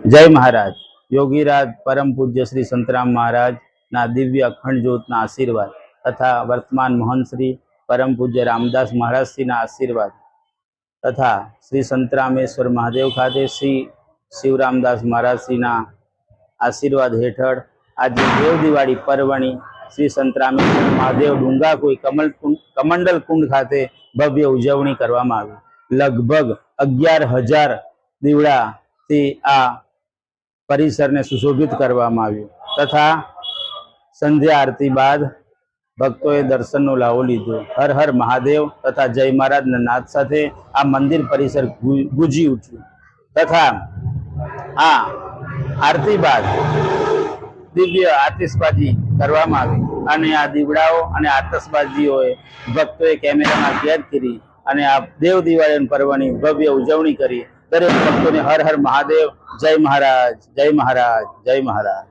जय महाराज। योगीराज परम पूज्य श्री संतराम महाराज ना दिव्य अखंड ज्योतना आशीर्वाद तथा वर्तमान महंत श्री परम पूज्य रामदास महाराज श्री ना आशीर्वाद तथा श्री संतरामेश्वर महादेव खाते श्री शिवरामदास महाराज श्री ना आशीर्वाद हेठळ आज देव दिवाળી पर्वणी श्री संतरामेश्वर महादेव डूंगा कोई कमंडल कुंड खाते भव्य उजवणी करवामां आवी। लगभग 11,000 दीवड़ा थी आ परिसर ने सुशोभित करवामां आव्युं तथा संध्या आरती बाद भक्तों दर्शन लाभो लीधो। हर हर महादेव तथा जय महाराज नाद साथे आ मंदिर परिसर गूंजी उठ्युं तथा आ आरती बाद दिव्य आतिशबाजी करवामां आवी अने आ दीवड़ाओ अने आतिशबाजीओए भक्तोए केमेरामां कैद करी अने आ देव दिवाળી पर्वनी भव्य उजवणी करी। दरेक भक्तों ने हर हर महादेव, जय महाराज, जय महाराज, जय महाराज।